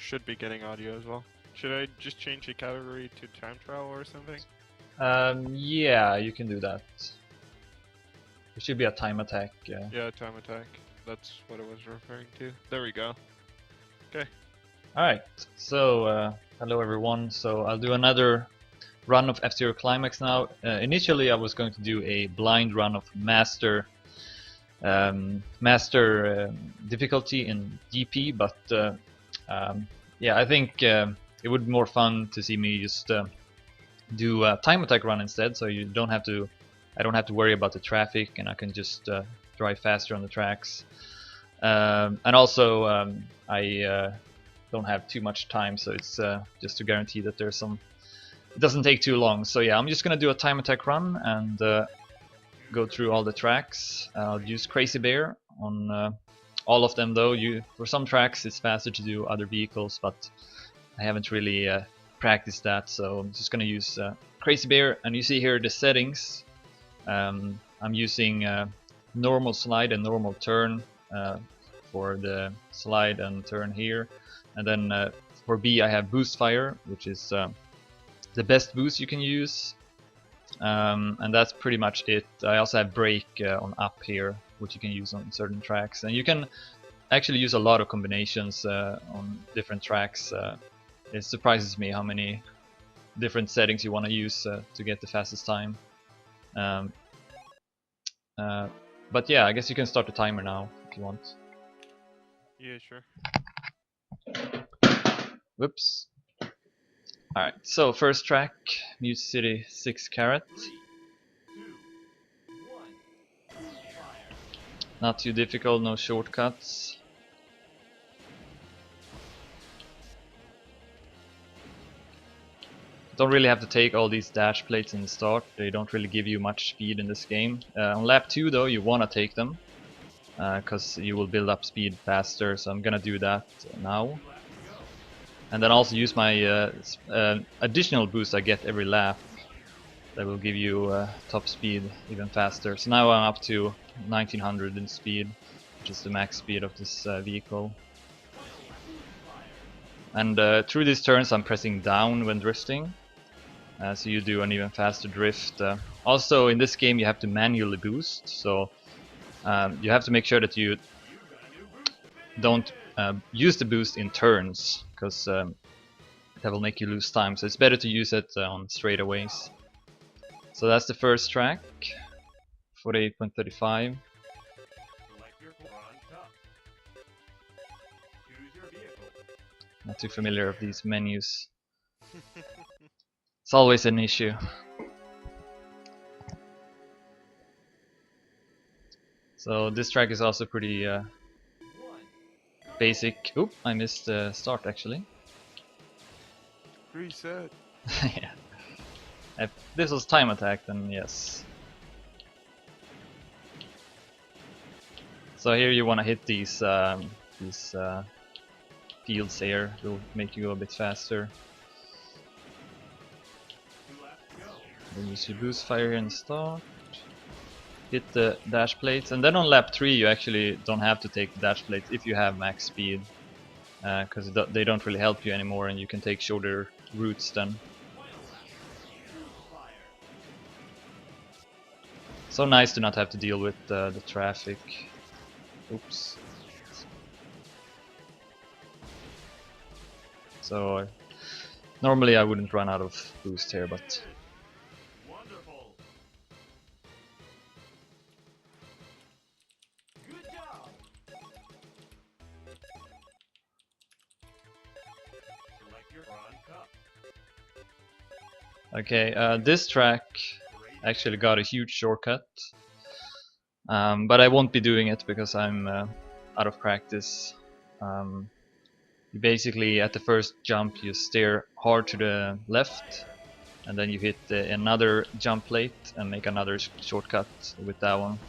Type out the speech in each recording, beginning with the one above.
should be getting audio as well. Should I just change the category to time trial or something? Yeah, you can do that. It should be a time attack. Yeah, time attack. That's what it was referring to. There we go. Okay. Alright, so hello everyone. So I'll do another run of F-Zero Climax now. Initially I was going to do a blind run of Master difficulty in DP, but yeah, I think it would be more fun to see me just do a time attack run instead, so you don't have to. I don't have to worry about the traffic, and I can just drive faster on the tracks. And also, I don't have too much time, so it's just to guarantee that there's some. It doesn't take too long. So yeah, I'm just gonna do a time attack run and go through all the tracks. I'll use Crazy Bear on all of them, though. For some tracks it's faster to do other vehicles, but I haven't really practiced that, so I'm just gonna use Crazy Bear. And you see here the settings. I'm using normal slide and normal turn for the slide and turn here, and then for B I have Boost Fire, which is the best boost you can use, and that's pretty much it. I also have Brake on up here, which you can use on certain tracks, and you can actually use a lot of combinations on different tracks. It surprises me how many different settings you want to use to get the fastest time. But yeah, I guess you can start the timer now if you want. Yeah, sure. Whoops. Alright, so first track, Mute City 6 Carat. Not too difficult, no shortcuts. Don't really have to take all these dash plates in the start. They don't really give you much speed in this game. On lap 2 though, you wanna take them, because you will build up speed faster, so I'm gonna do that now. And then also use my additional boost I get every lap. That will give you top speed even faster. So now I'm up to 1900 in speed, which is the max speed of this vehicle. And through these turns I'm pressing down when drifting, so you do an even faster drift. Also in this game you have to manually boost, so you have to make sure that you don't use the boost in turns, because that will make you lose time, so it's better to use it on straightaways. So that's the first track, 48.35. Not too familiar with these menus. It's always an issue. So this track is also pretty basic. Oop, I missed the start actually. Reset. Yeah. If this was time attack, then yes. So here you want to hit these fields here. It'll make you go a bit faster. Then use your boost fire here in the start. Hit the dash plates, and then on lap 3 you actually don't have to take the dash plates if you have max speed, because they don't really help you anymore, and you can take shorter routes then. So nice to not have to deal with the traffic. Oops. So normally I wouldn't run out of boost here, but okay, this track actually got a huge shortcut, but I won't be doing it because I'm out of practice. You basically, at the first jump, you steer hard to the left, and then you hit another jump plate and make another shortcut with that one.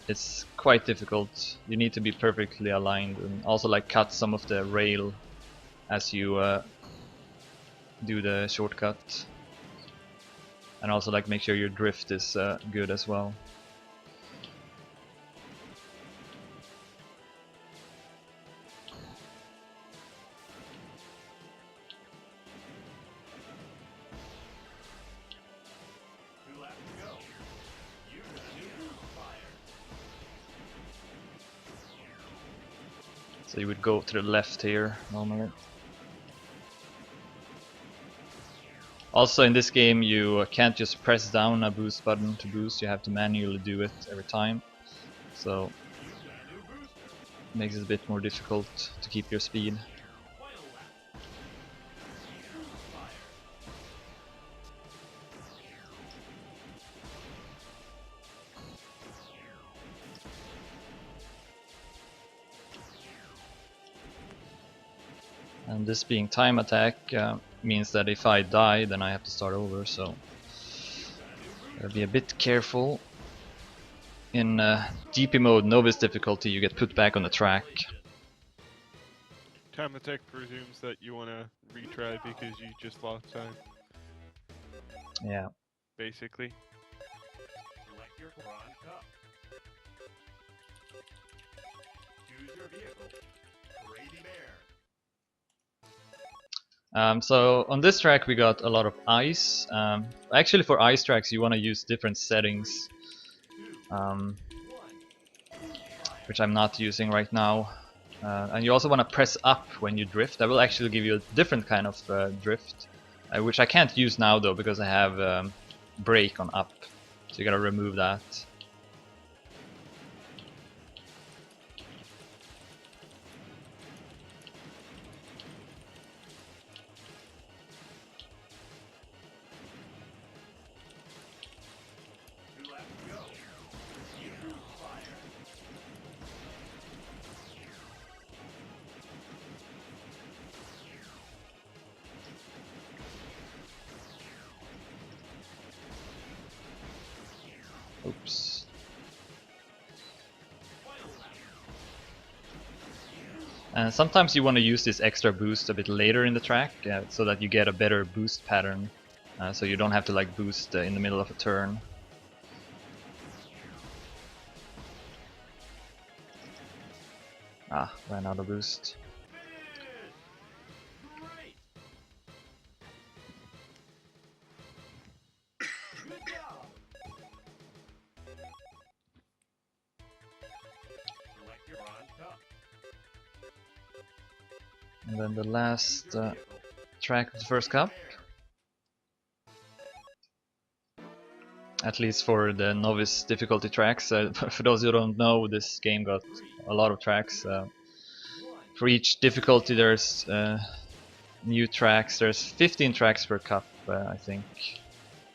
It's quite difficult. You need to be perfectly aligned, and also like cut some of the rail as you do the shortcut. And also like make sure your drift is good as well. So you would go to the left here normally. Also in this game you can't just press down a boost button to boost, you have to manually do it every time. So it makes it a bit more difficult to keep your speed. And this being time attack means that if I die then I have to start over, so gotta be a bit careful. In DP mode, novice difficulty, you get put back on the track. Time attack presumes that you want to retry because you just lost time. Yeah. Basically. Select your bronze cup. Choose your vehicle. Crazy Bear. So on this track we got a lot of ice. Actually for ice tracks you want to use different settings, which I'm not using right now. And you also want to press up when you drift. That will actually give you a different kind of drift, which I can't use now though because I have brake on up, so you gotta remove that. Oops. And sometimes you want to use this extra boost a bit later in the track, so that you get a better boost pattern, so you don't have to like boost in the middle of a turn. Ah, ran out of boost. And then the last track of the first cup. At least for the novice difficulty tracks. For those who don't know, this game got a lot of tracks. For each difficulty there's new tracks. There's 15 tracks per cup, I think.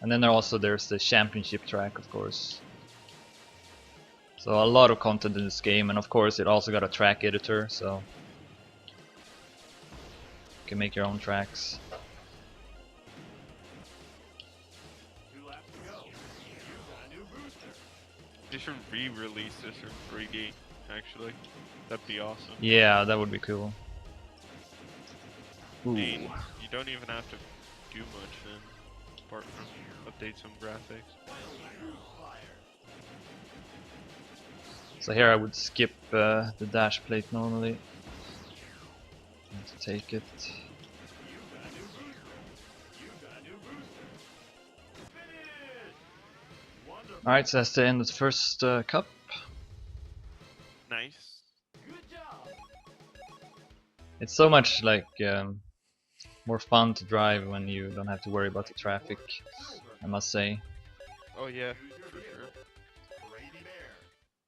And then there's the championship track, of course. So a lot of content in this game, and of course it also got a track editor, so you can make your own tracks. They should re-release this in 3D, actually. That'd be awesome. Yeah, that would be cool. I mean, you don't even have to do much then, apart from update some graphics. So here I would skip the dash plate normally. To take it. Alright, so that's the end of the first cup. Nice. It's so much like more fun to drive when you don't have to worry about the traffic, I must say. Oh yeah, for sure.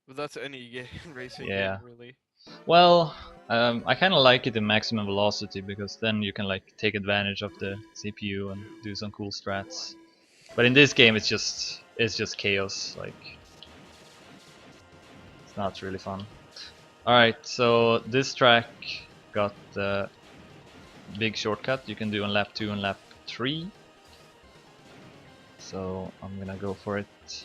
But that's any racing Yeah. game, really. Well, I kind of like it in maximum velocity because then you can like take advantage of the CPU and do some cool strats. But in this game, it's just chaos. Like, it's not really fun. All right, so this track got the big shortcut you can do on lap 2 and lap 3. So I'm gonna go for it.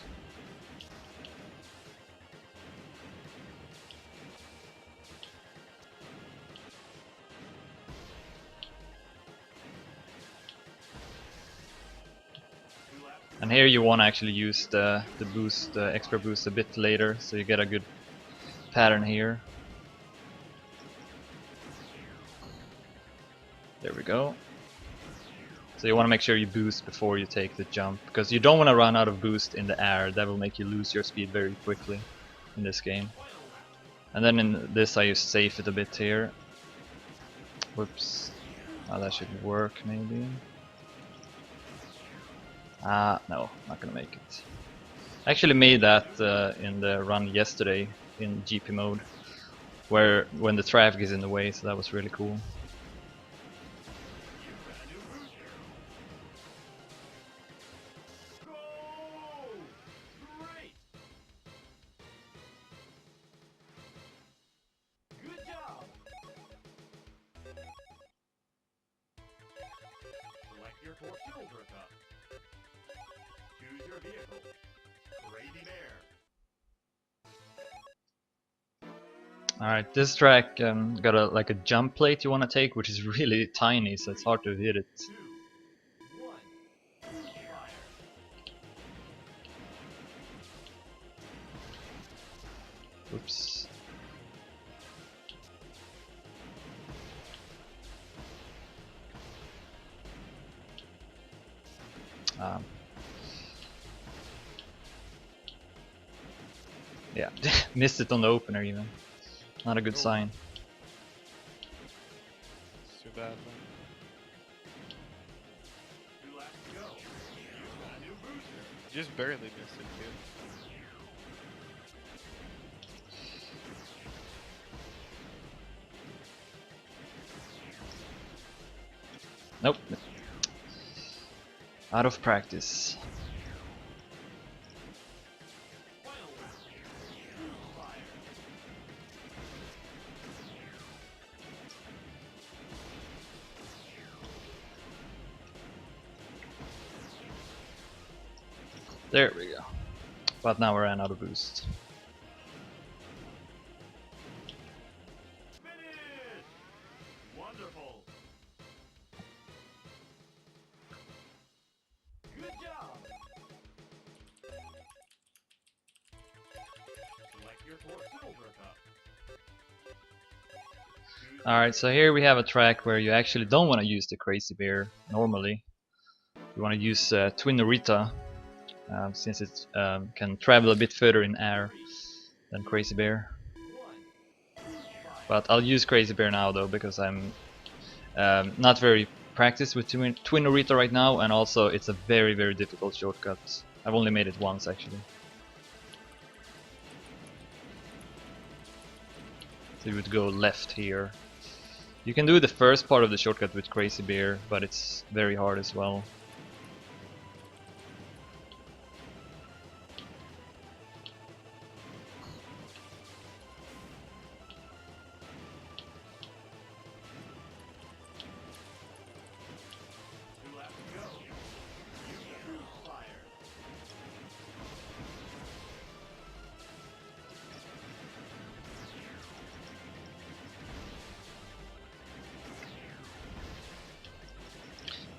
And here you want to actually use the boost, the extra boost a bit later, so you get a good pattern here. There we go. So you want to make sure you boost before you take the jump, because you don't want to run out of boost in the air. That will make you lose your speed very quickly in this game. And then in this I just safe it a bit here. Whoops. Oh, that should work maybe. No, not gonna make it. I actually made that in the run yesterday in GP mode, where when the traffic is in the way, so that was really cool. Select your four silver cup. Choose your vehicle. Crazy Bear. Alright, this track got like a jump plate you want to take, which is really tiny, so it's hard to hit it. 2, 1. Fire. Oops. Yeah, missed it on the opener even. Not a good sign. It's too bad, man. 2 laps to go. You've got a new booster. You just barely missed it, dude. Nope. Out of practice. Final lap. Fire. There we go. But now we ran out of boost. Finish! Wonderful. Good job. Select your four silver cup. Choose Alright, so here we have a track where you actually don't want to use the Crazy Bear normally. You want to use Twin Norita, since it can travel a bit further in air than Crazy Bear. 1. But I'll use Crazy Bear now though, because I'm not very practiced with Twin Norita right now, and also it's a very difficult shortcut. I've only made it once actually. So you would go left here. You can do the first part of the shortcut with Crazy Bear, but it's very hard as well. Two laps to go. You got fire.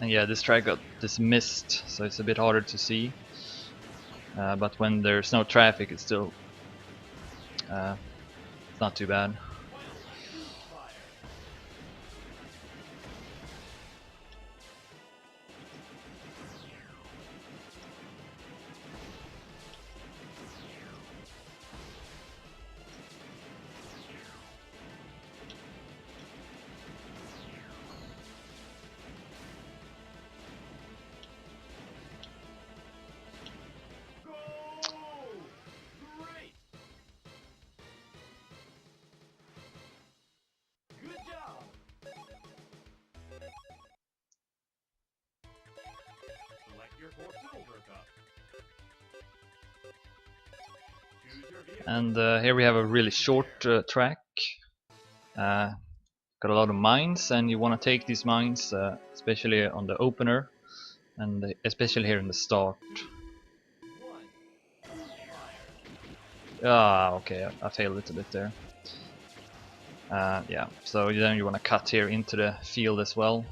And yeah, this track got this mist, so it's a bit harder to see. But when there's no traffic, it's still it's not too bad. Fire. Go! Great! Good job! Select your four silver cup. Choose your vehicle. And here we have a really short track. Got a lot of mines, and you want to take these mines, especially on the opener, and especially here in the start. 1. Fire. Ah, okay, I failed it a bit there. Yeah, so then you want to cut here into the field as well.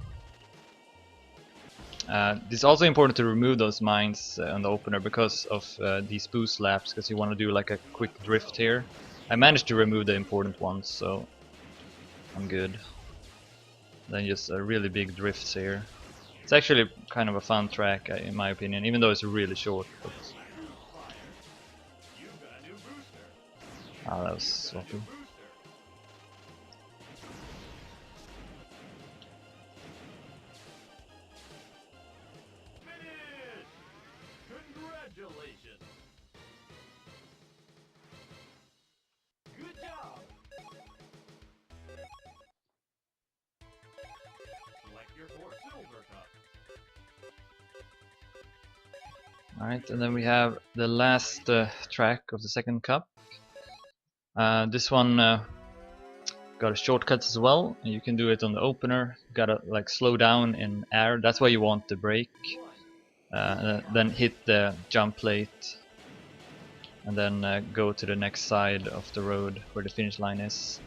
It's also important to remove those mines on the opener because of these boost laps, because you want to do like a quick drift here. I managed to remove the important ones, so I'm good. Then just a really big drifts here. It's actually kind of a fun track in my opinion, even though it's really short. But... Fire. You've got a new booster. ah, that was sloppy. Booster. your fourth silver cup. Alright, and then we have the last track of the second cup. This one got a shortcut as well. You can do it on the opener. You gotta like slow down in air. That's why you want the brake. Then hit the jump plate, and then go to the next side of the road where the finish line is.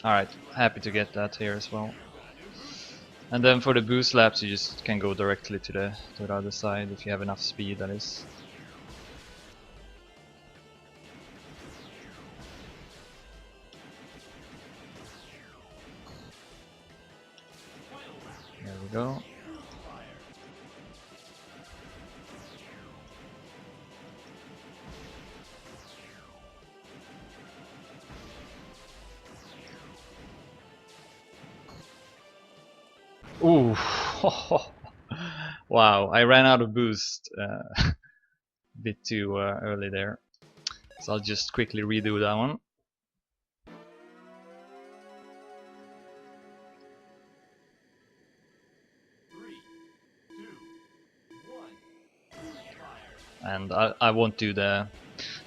Alright, happy to get that here as well. And then for the boost laps you just can go directly to the other side if you have enough speed, that is. There we go. Ooh, wow! I ran out of boost a bit too early there, so I'll just quickly redo that one. And I won't do the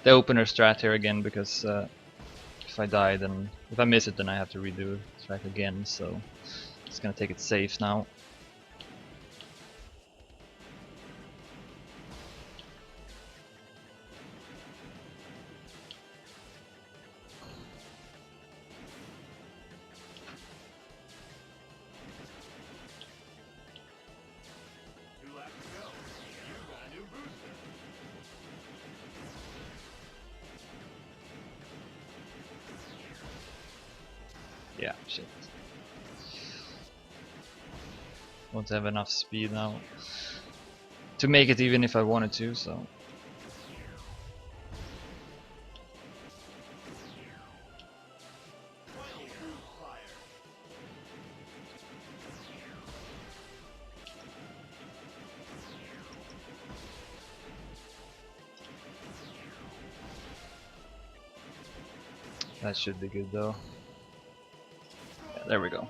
opener strat here again because if I die, then if I miss it, then I have to redo the track again. So just gonna take it safe now. Yeah, shit. Won't have enough speed now to make it even if I wanted to, so. That should be good though. Yeah, there we go.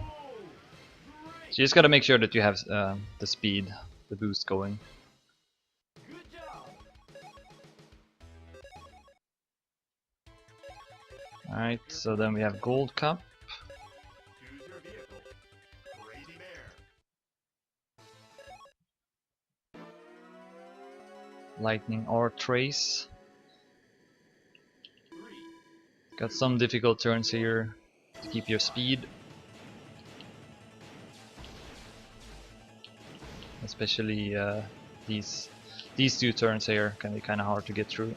So you just gotta make sure that you have the speed, the boost going. Alright, so then we have Gold Cup. Lightning or Trace. Got some difficult turns here to keep your speed. Especially these two turns here can be kind of hard to get through.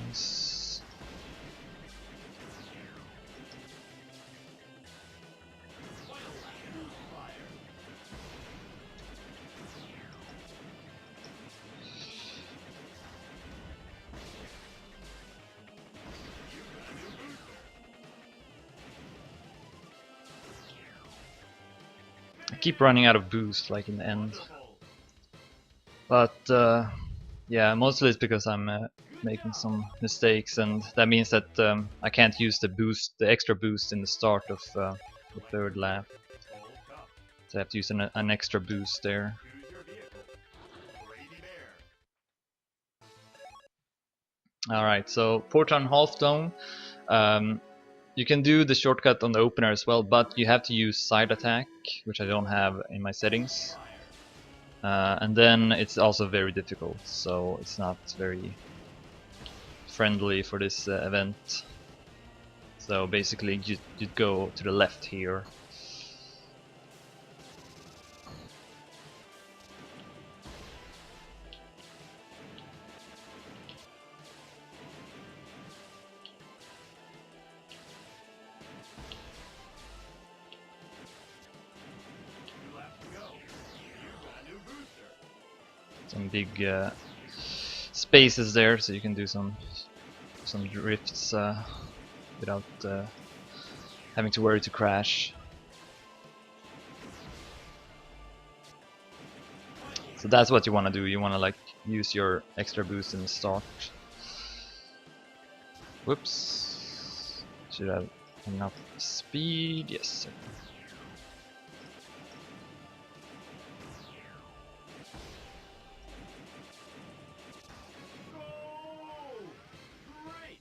Nice. I keep running out of boost like in the end, but yeah, mostly it's because I'm making some mistakes, and that means that I can't use the extra boost in the start of the third lap, so I have to use an extra boost there. Alright, so Porton Half Dome. You can do the shortcut on the opener as well, but you have to use side attack, which I don't have in my settings. And then it's also very difficult, so it's not very friendly for this event. So basically you'd go to the left here. some big spaces there, so you can do some drifts without having to worry to crash. So that's what you want to do. You want to like use your extra boost in the start. Whoops. Should have enough speed. Yes. Great!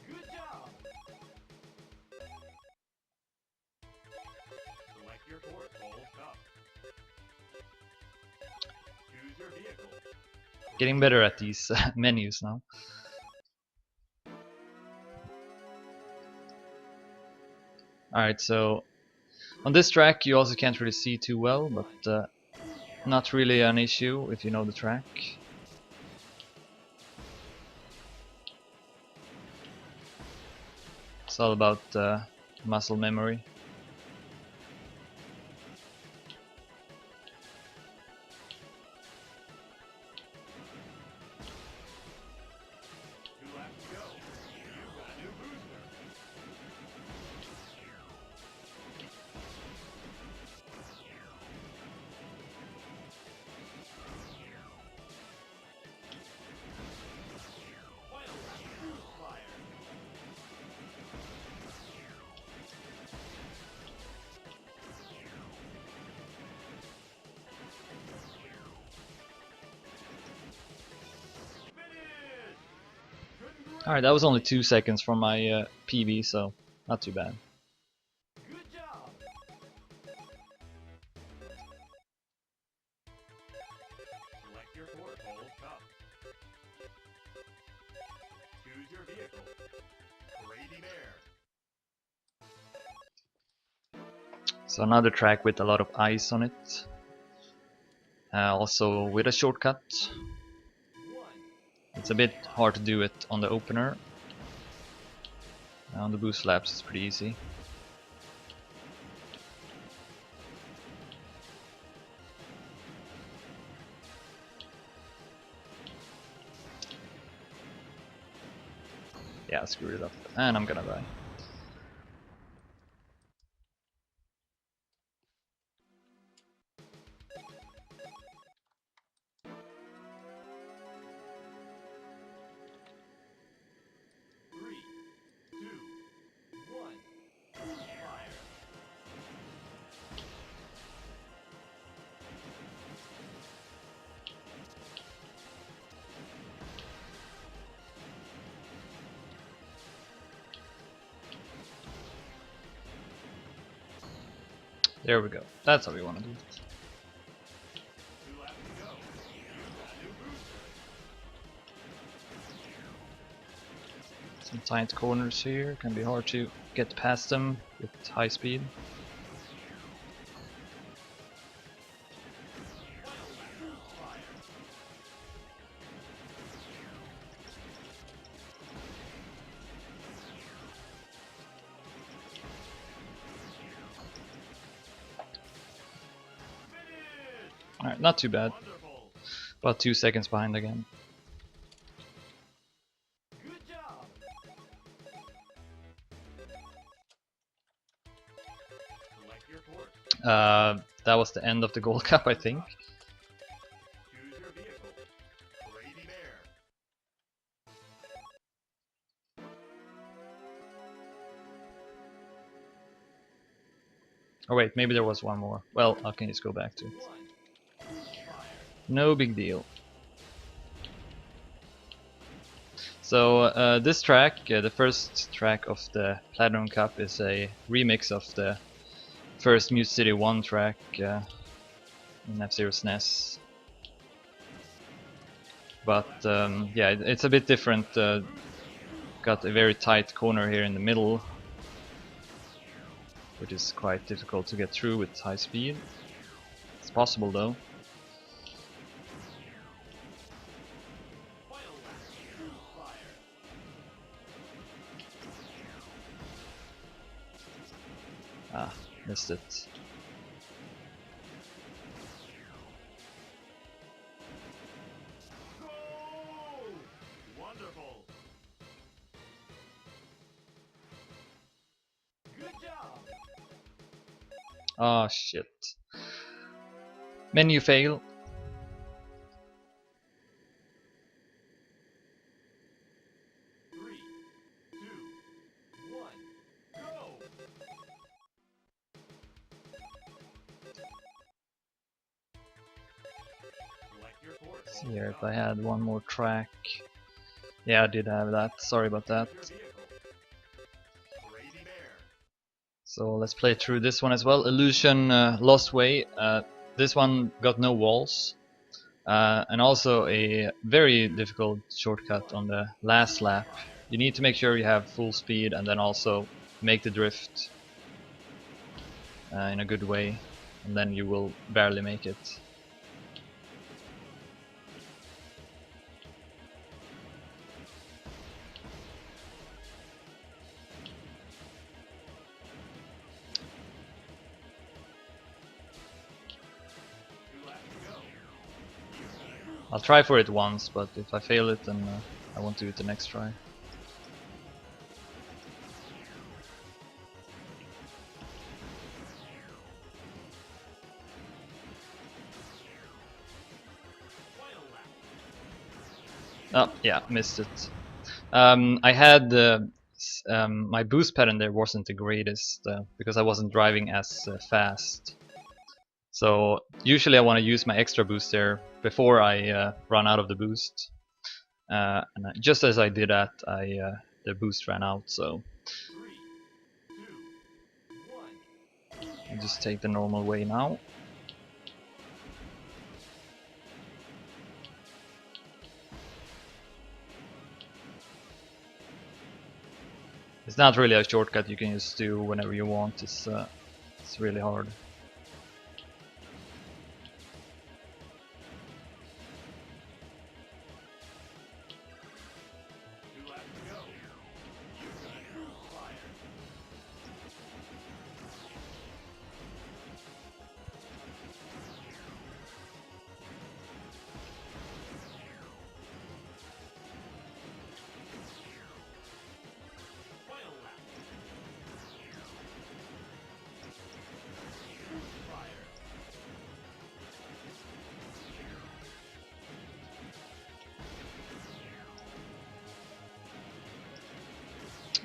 Good job! Select your course, hold up. Choose your vehicle. Getting better at these menus now. Alright, so on this track you also can't really see too well, but not really an issue if you know the track. It's all about muscle memory. Alright, that was only 2 seconds from my PB, so not too bad. Good job! Select your course, hold up. Choose your vehicle. Brady Bear. So another track with a lot of ice on it. Also with a shortcut. It's a bit hard to do it on the opener. On the boost laps it's pretty easy. Yeah, I screwed it up. And I'm gonna die. There we go. That's what we want to do. Some tight corners here. Can be hard to get past them with high speed. Alright, not too bad. About 2 seconds behind again. That was the end of the Gold Cup, I think. Choose your vehicle. Brady Bear. Oh wait, maybe there was one more. Well, I can just go back to it. No big deal. So this track, the first track of the Platinum Cup, is a remix of the first Mute City 1 track in F-Zero SNES. But yeah, it's a bit different. Got a very tight corner here in the middle, which is quite difficult to get through with high speed. It's possible though. Ah, missed it. Oh shit. Menu fail. Three, two, one, go! Select your course. See here if I had one more track. Yeah, I did have that. Sorry about that. Choose your vehicle. Crazy Bear. So let's play through this one as well. Illusion Lost Way. This one got no walls. And also a very difficult shortcut on the last lap. You need to make sure you have full speed and then also make the drift in a good way, and then you will barely make it. I'll try for it once, but if I fail it, then I won't do it the next try. Oh, yeah, missed it. I had my boost pattern there wasn't the greatest because I wasn't driving as fast. So usually I want to use my extra boost there before I run out of the boost. Just as I did that, the boost ran out. So I just take the normal way now. It's not really a shortcut you can just do whenever you want. It's really hard.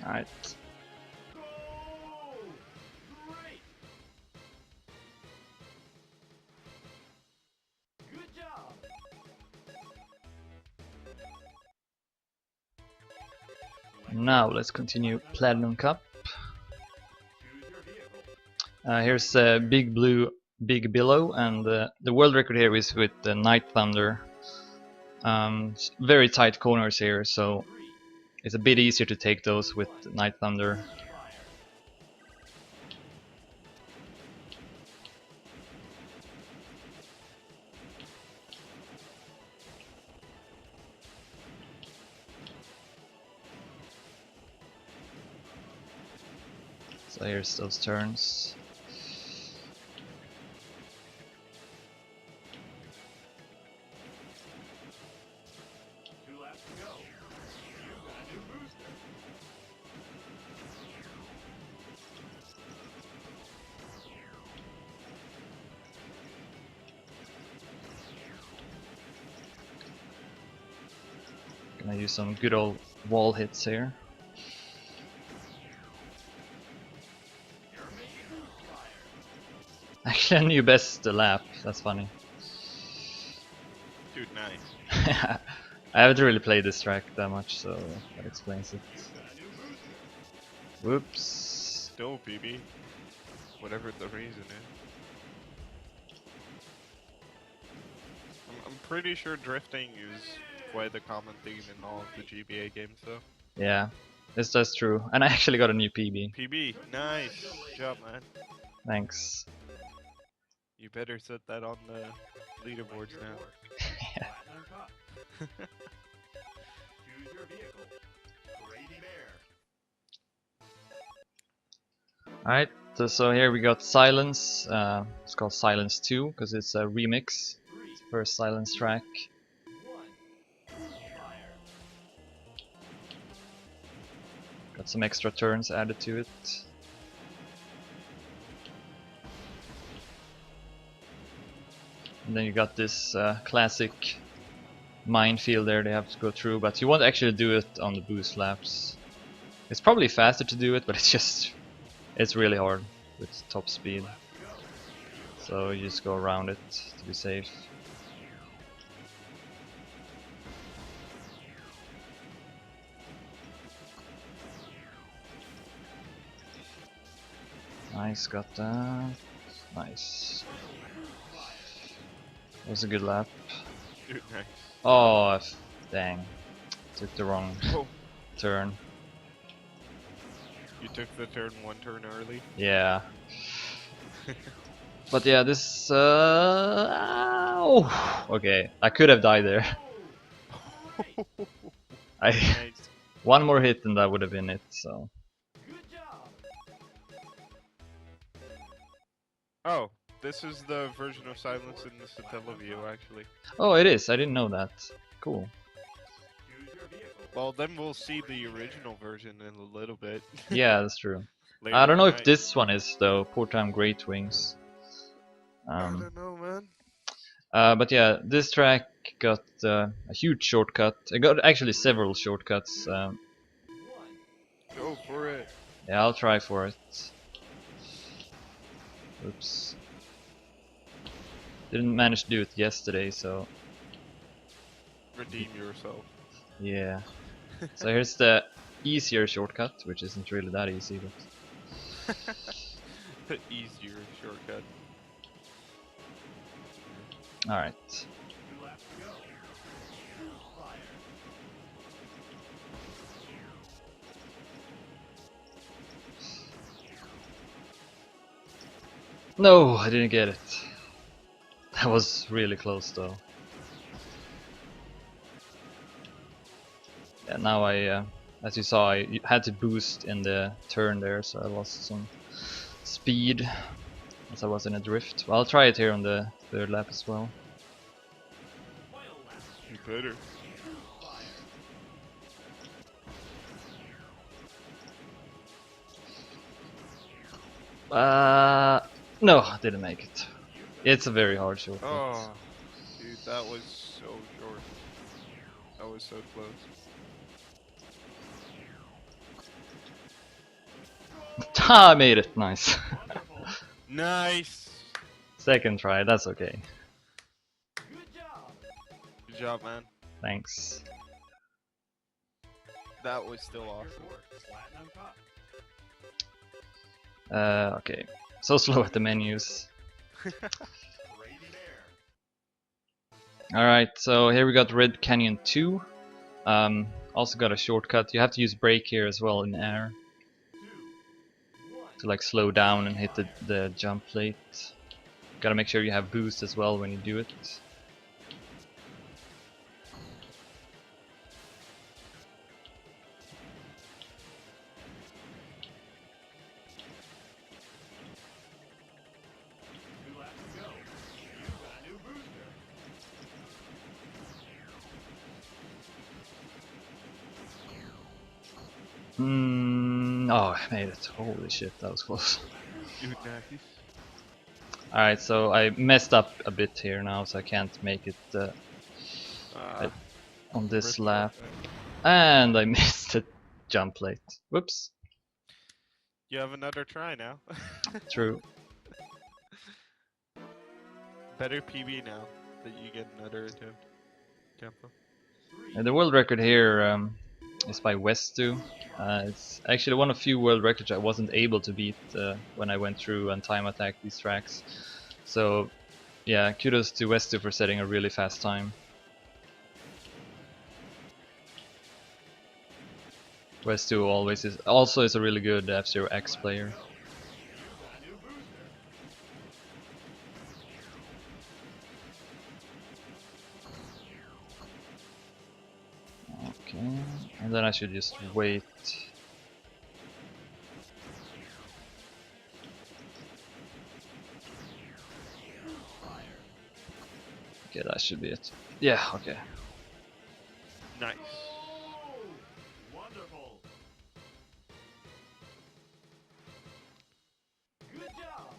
Alright. Good job. Now let's continue Platinum Cup. Choose your vehicle. Here's Big Blue, Big Billow, and the world record here is with the Night Thunder. Very tight corners here, so it's a bit easier to take those with Night Thunder. So here's those turns. Gonna use some good old wall hits here. Actually, I knew best the lap. That's funny. Dude, nice. I haven't really played this track that much, so that explains it. Whoops. Still PB. Whatever the reason is. I'm pretty sure drifting is quite a common theme in all of the GBA games, though. Yeah, that's true. And I actually got a new PB. PB, nice. Good job, man. Thanks. You better set that on the leaderboards now. Platinum Cup. Choose your vehicle. Crazy Bear. Alright, so here we got Silence. It's called Silence 2 because it's a remix. It's the first Silence track. Got some extra turns added to it. And then you got this classic minefield there they have to go through, but you won't actually do it on the boost laps. It's probably faster to do it, but it's really hard with top speed. So you just go around it to be safe. Nice, got that. Nice. That was a good lap. Dude, nice. Oh, dang. Took the wrong Oh, turn. you took the turn one turn early. Yeah. But yeah, this. Oh, okay, I could have died there. I Nice. one more hit and that would have been it. So. Oh, this is the version of Silence in the Satellaview, actually. Oh, it is. I didn't know that. Cool. Well, then we'll see the original version in a little bit. Yeah, that's true. Later I don't know if tonight. this one is though. Poor Time Great Wings. I don't know, man. But yeah, this track got a huge shortcut. It got actually several shortcuts. Go for it. Yeah, I'll try for it. Oops. Didn't manage to do it yesterday, so Redeem yourself. yeah. So here's the easier shortcut, which isn't really that easy, but The easier shortcut. alright. No, I didn't get it. That was really close though. Yeah, now as you saw, I had to boost in the turn there, so I lost some speed as I was in a drift. Well, I'll try it here on the third lap as well. You better. No, I didn't make it. It's a very hard shortcut. Oh, dude, that was so short. That was so close. I made it, nice. Nice. Second try, that's okay. Good job, man. Thanks. That was still awesome. Okay. So slow at the menus. Alright, so here we got Red Canyon 2. Also got a shortcut. You have to use brake here as well in air. To like slow down and hit the jump plate. Gotta make sure you have boost as well when you do it. Oh, I made it. Holy shit, that was close. Dude, nice. Alright, so I messed up a bit here now, so I can't make it on this First lap. shortcut. And I missed the jump plate. Whoops. You have another try now. True. Better PB now that you get another attempt. Tempo. And the world record here is by Westu. It's actually one of few world records I wasn't able to beat when I went through and time attacked these tracks. So yeah, kudos to Westu for setting a really fast time. Westu always is a really good F-Zero X player. Okay, and then I should just wait. Okay, that should be it. Yeah, okay. Nice. Wonderful. Good job.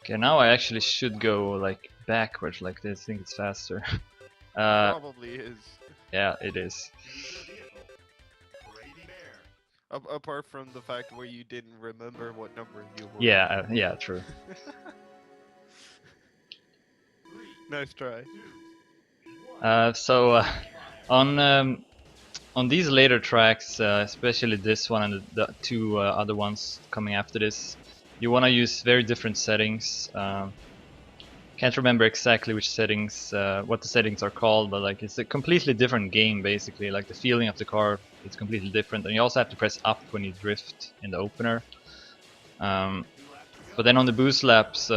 Okay, now I actually should go like backwards like this. I think it's faster. Probably is. Yeah, it is. Choose your vehicle. Crazy Bear. Apart from the fact where you didn't remember what number you were. Yeah, yeah, true. Nice try. 2, 1. So on these later tracks, especially this one and the two other ones coming after this, you want to use very different settings. Can't remember exactly which settings, what the settings are called, but like it's a completely different game basically. Like the feeling of the car is completely different, and you also have to press up when you drift in the opener. But then on the boost laps,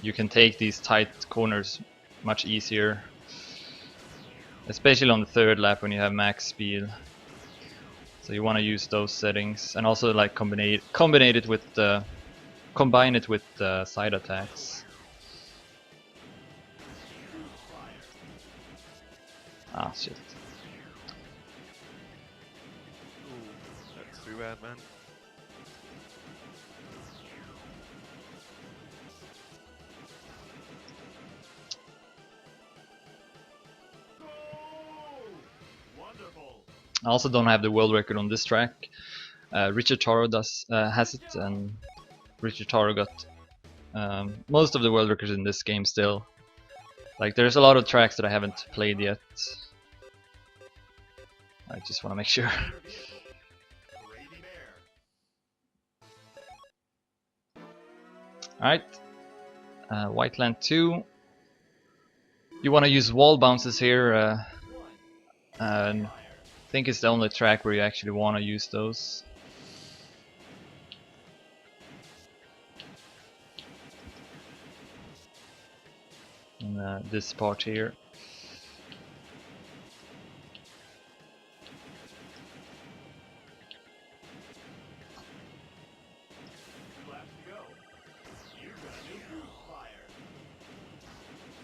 you can take these tight corners much easier, especially on the third lap when you have max speed. So you want to use those settings, and also like combine it with side attacks. Ah, shit. Ooh, that's too bad, man. Wonderful. I also don't have the world record on this track. Richard Taro has it, and Richard Taro got most of the world records in this game still. Like there's a lot of tracks that I haven't played yet. I just want to make sure. Your vehicle. Crazy Bear. Alright, Whiteland 2. You want to use wall bounces here, and I think it's the only track where you actually want to use those. In this part here.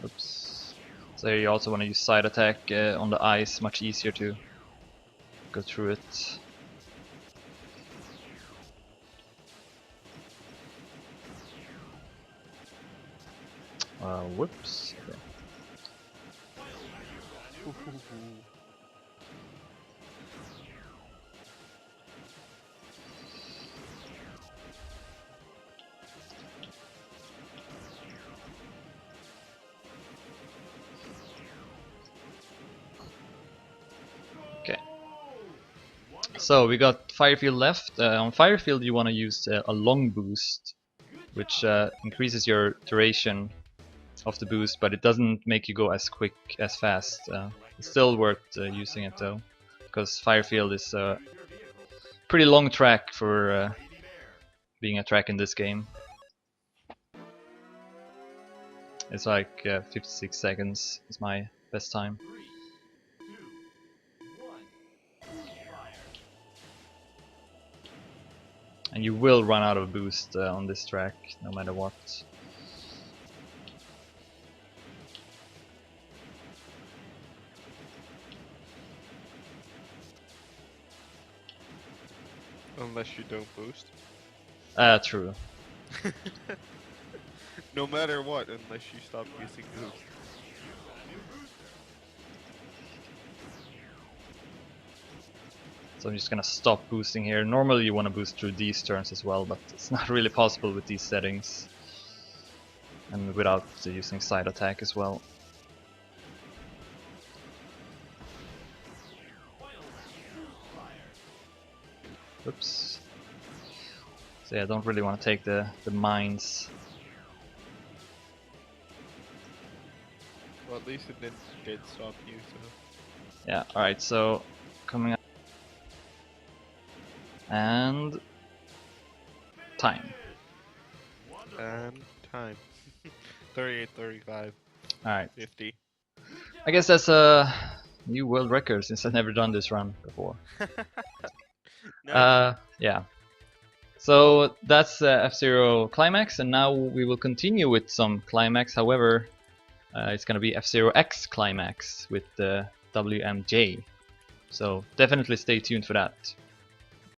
Oops. So you also want to use side attack on the ice, much easier to go through it. Whoops. Okay. Okay. So we got Firefield left. On Firefield you want to use a long boost, which increases your duration of the boost, but it doesn't make you go as quick as fast. It's still worth using it though, because Firefield is a pretty long track for being a track in this game. It's like 56 seconds is my best time. 3, 2, 1. Fire. And you will run out of boost on this track no matter what. Unless you don't boost. True. No matter what, unless you stop using boost. So I'm just gonna stop boosting here. Normally you want to boost through these turns as well, but it's not really possible with these settings. And without using side attack as well. Oops. So yeah, I don't really want to take the mines. Well, at least it did stop you, so. Yeah, alright, so coming up. And time. And time. 38, 35, Alright. 50. I guess that's a new world record since I've never done this run before. Nice. Yeah. So that's F-Zero Climax, and now we will continue with some Climax. However, it's gonna be F-Zero X Climax with the WMJ. So definitely stay tuned for that.